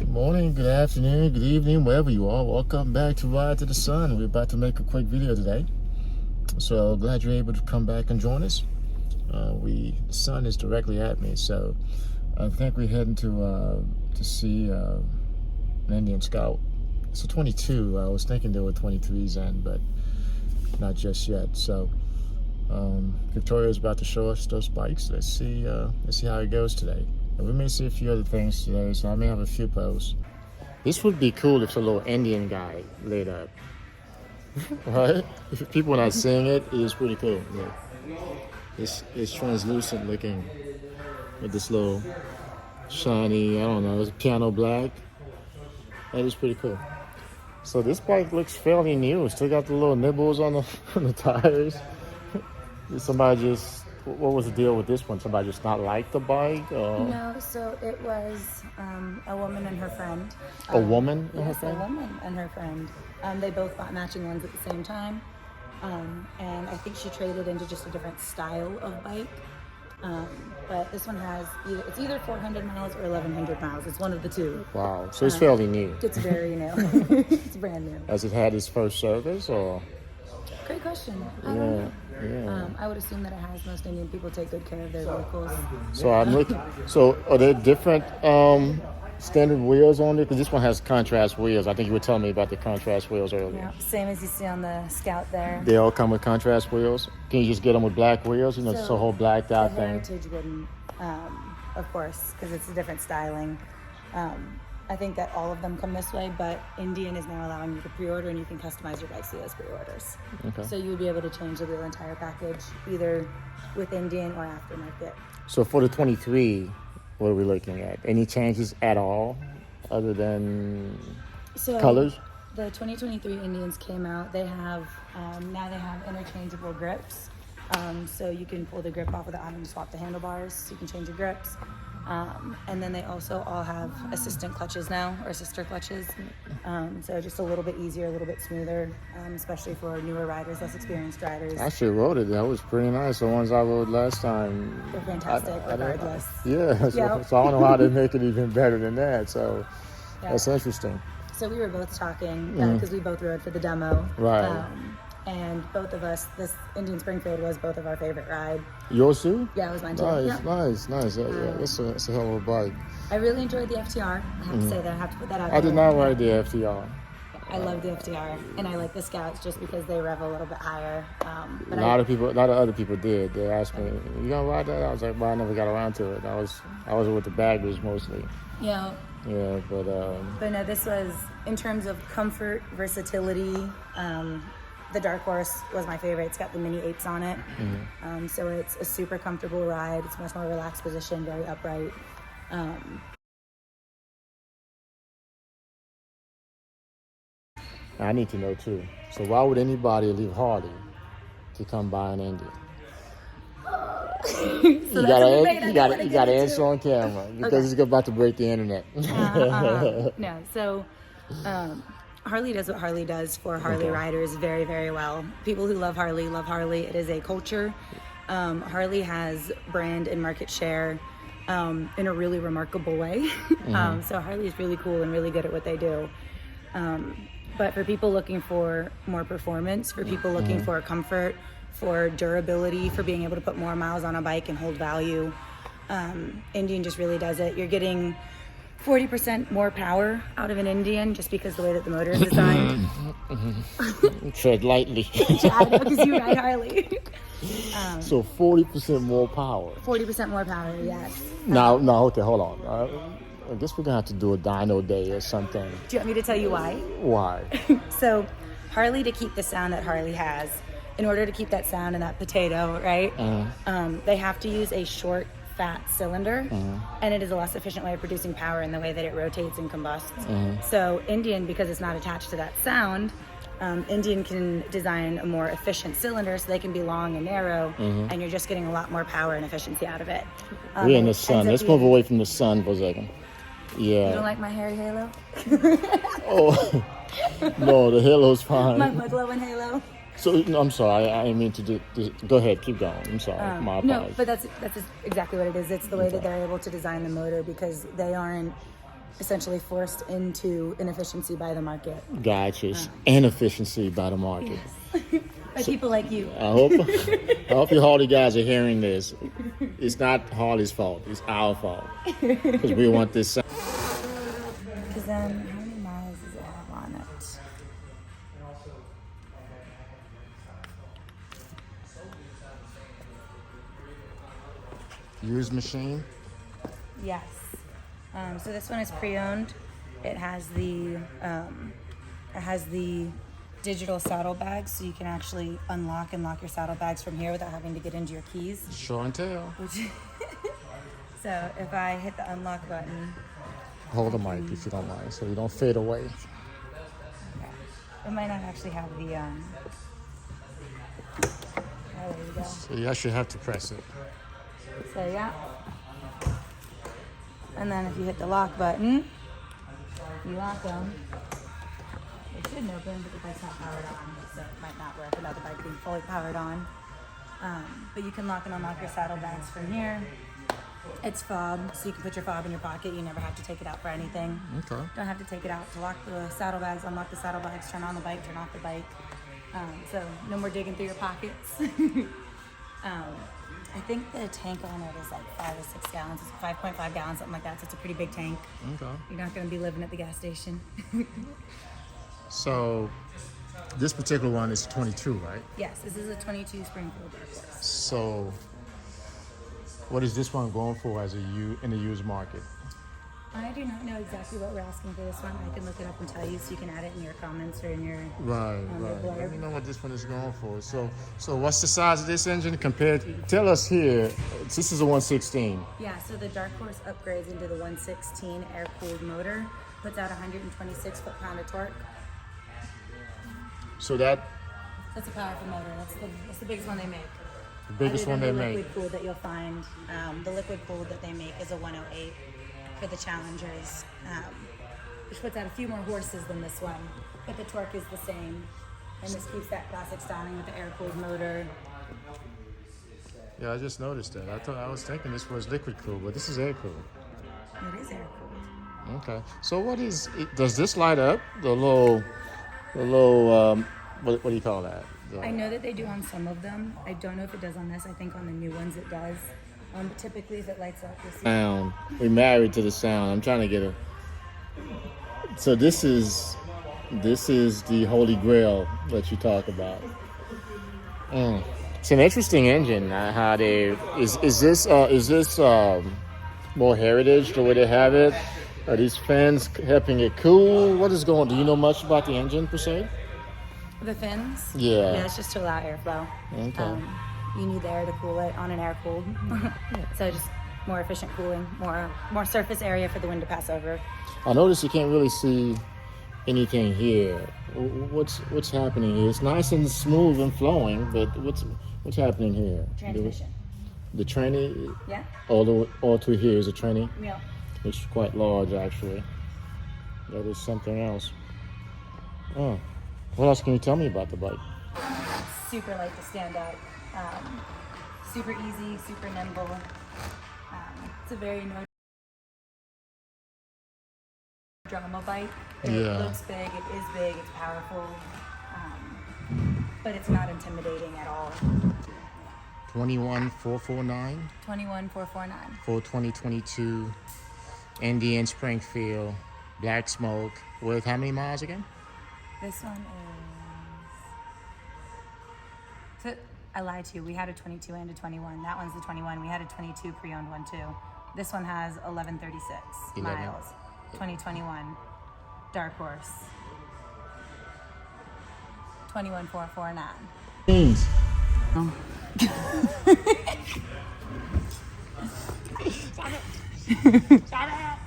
Good morning, good afternoon, good evening, wherever you are. Welcome back to Ride to the Sun. We're about to make a quick video today. So glad you're able to come back and join us. The sun is directly at me, so I think we're heading to see an Indian Scout. It's a 22. I was thinking there were 23s in, but not just yet. So Victoria's about to show us those bikes. Let's see how it goes today. And we may see a few other things today, so I may have a few posts. This would be cool if a little Indian guy lit up. Right? If people are not seeing it, it is pretty cool. Look. It's translucent looking with this little shiny, I don't know, it's piano black. That is pretty cool. So this bike looks fairly new. Still got the little nibbles on the tires. Somebody just, what was the deal with this one? Somebody just not like the bike? Or? No, so it was a woman and her friend. A woman and her yes, friend? a woman and her friend. They both bought matching ones at the same time. And I think she traded into just a different style of bike. But this one has, it's either 400 miles or 1,100 miles. It's one of the two. Wow, so it's fairly new. It's very new. It's brand new. Has it had its first service or? Great question. I don't know. I would assume that it has. Most Indian people take good care of their vehicles. So I'm looking. So are there different standard wheels on it? Because this one has contrast wheels. I think you were telling me about the contrast wheels earlier. Yeah, same as you see on the Scout there. They all come with contrast wheels. Can you just get them with black wheels? You know, it's a whole blacked out the thing. Heritage wouldn't, of course, because it's a different styling. I think that all of them come this way, but Indian is now allowing you to pre-order, and you can customize your bikes through those pre-orders. Okay. So you would be able to change the wheel entire package, either with Indian or aftermarket. So for the 23, what are we looking at? Any changes at all, other than colors? The 2023 Indians came out. They have now they have interchangeable grips, so you can pull the grip off without having to swap the handlebars. So you can change your grips. And then they also all have assistant clutches now, or sister clutches. So just a little bit easier, a little bit smoother, especially for newer riders, less experienced riders. I actually rode it. That was pretty nice. The ones I rode last time. They're fantastic, regardless. So I don't know how to make it even better than that. So that's interesting. So we were both talking, because we both rode for the demo. Right. And both of us, this Indian Springfield was both of our favorite ride. Yours too? Yeah, it was mine too. Nice. That's a hell of a bike. I really enjoyed the FTR. I have to say that. I have to put that out there. I did not ride the FTR. I love the FTR, and I like the Scouts just because they rev a little bit higher. A lot of other people did. They asked me, "You gonna ride that?" I was like, "Well, I never got around to it. I was with the baggers mostly." Yeah. Yeah, but no, this was, in terms of comfort, versatility. The Dark Horse was my favorite. It's got the mini apes on it. So it's a super comfortable ride. It's much more relaxed position, very upright. I need to know too. So why would anybody leave Harley to come buy an Indian? You got to answer on camera because it's about to break the internet. No, so Harley does what Harley does for Harley riders very, very well. People who love Harley love Harley. It is a culture. Harley has brand and market share in a really remarkable way. So Harley is really cool and really good at what they do. But for people looking for more performance, for people looking for comfort, for durability, for being able to put more miles on a bike and hold value, Indian just really does it. You're getting 40% more power out of an Indian just because the way that the motor is designed. Tread lightly. I know, because you ride Harley. So 40% more power. 40% more power, yes. Okay, hold on. I guess we're going to have to do a dyno day or something. Do you want me to tell you why? Why? So Harley, to keep the sound that Harley has, in order to keep that sound and that potato, right, they have to use a short, fat cylinder, and it is a less efficient way of producing power in the way that it rotates and combusts. So Indian, because it's not attached to that sound, Indian can design a more efficient cylinder so they can be long and narrow, and you're just getting a lot more power and efficiency out of it. We're in the sun. Let's move away from the sun for a second. Yeah. You don't like my hairy halo? Oh, no, the halo's fine. My glowing halo? So, no, I'm sorry. I didn't mean to do. Go ahead, keep going. I'm sorry. My apologies. No, but that's exactly what it is. It's the way that they're able to design the motor because they aren't essentially forced into inefficiency by the market. Gotcha. Inefficiency by the market. By people like you. I hope your Harley guys are hearing this. It's not Harley's fault. It's our fault. Because we want this. Because then, how many miles does it have on it? Used machine. Yes. So this one is pre-owned. It has the digital saddlebags, so you can actually unlock and lock your saddlebags from here without having to get into your keys. Show and tell. So if I hit the unlock button, Hold the mic if you don't mind, so you don't fade away. it might not actually have the. Oh, there you go. So you actually have to press it. So yeah. And then if you hit the lock button, you lock them. It shouldn't open, but the bike's not powered on, so it might not work without the bike being fully powered on. But you can lock and unlock your saddlebags from here. It's fob, so you can put your fob in your pocket. You never have to take it out for anything. Okay. Don't have to take it out to lock the saddlebags, unlock the saddlebags, turn on the bike, turn off the bike. So no more digging through your pockets. I think the tank on it is like 5 or 6 gallons. It's 5.5 gallons, something like that. So it's a pretty big tank. Okay. You're not going to be living at the gas station. So this particular one is 22, right? Yes, this is a 22 Springfield Dark Horse. So what is this one going for as in the used market? I do not know exactly what we're asking for this one. I can look it up and tell you, so you can add it in your comments or in your Right. your Let blurb. me know what this one is going for. So what's the size of this engine compared? Tell us here. This is a 116. Yeah, so the Dark Horse upgrades into the 116 air-cooled motor, puts out 126 foot-pound of torque. So that's That's a powerful motor. That's the biggest one they make. the biggest Other one than they the make. liquid cooled that you'll find. The liquid cooled that they make is a 108 for the Challengers, which puts out a few more horses than this one, but the torque is the same. And this keeps that classic styling with the air-cooled motor. Yeah, I just noticed that. I was thinking this was liquid cooled, but this is air cooled. It is air-cooled. Okay. So what is it? Does this light up? The little what do you call that? I know that they do on some of them. I don't know if it does on this. I think on the new ones it does. But typically if it lights up, you'll see. Sound. We married to the sound. I'm trying to get a. So this is the holy grail that you talk about. It's an interesting engine. How they is this more heritage the way they have it? Are these fans helping it cool? What is going? Do you know much about the engine per se? The fins? Yeah. Yeah, it's just to allow airflow. Okay. You need the air to cool it on an air cooled. So just more efficient cooling, more surface area for the wind to pass over. I notice you can't really see anything here. What's happening here? It's nice and smooth and flowing, but what's happening here? Transmission. The tranny, Yeah? all through here is a tranny. Yeah. It's quite large, actually. That is something else. Oh, what else can you tell me about the bike? Super light to stand up. Super easy, super nimble. It's a very no drama bike. It looks big, it is big, it's powerful, but it's not intimidating at all. 21449 21449. for 2022 Indian Springfield Black Smoke with how many miles again? This one is. So, I lied to you. We had a 22 and a 21. That one's the 21. We had a 22 pre-owned one too. This one has 1136 miles. 2021 Dark Horse. 21449. Jeans. Shut up.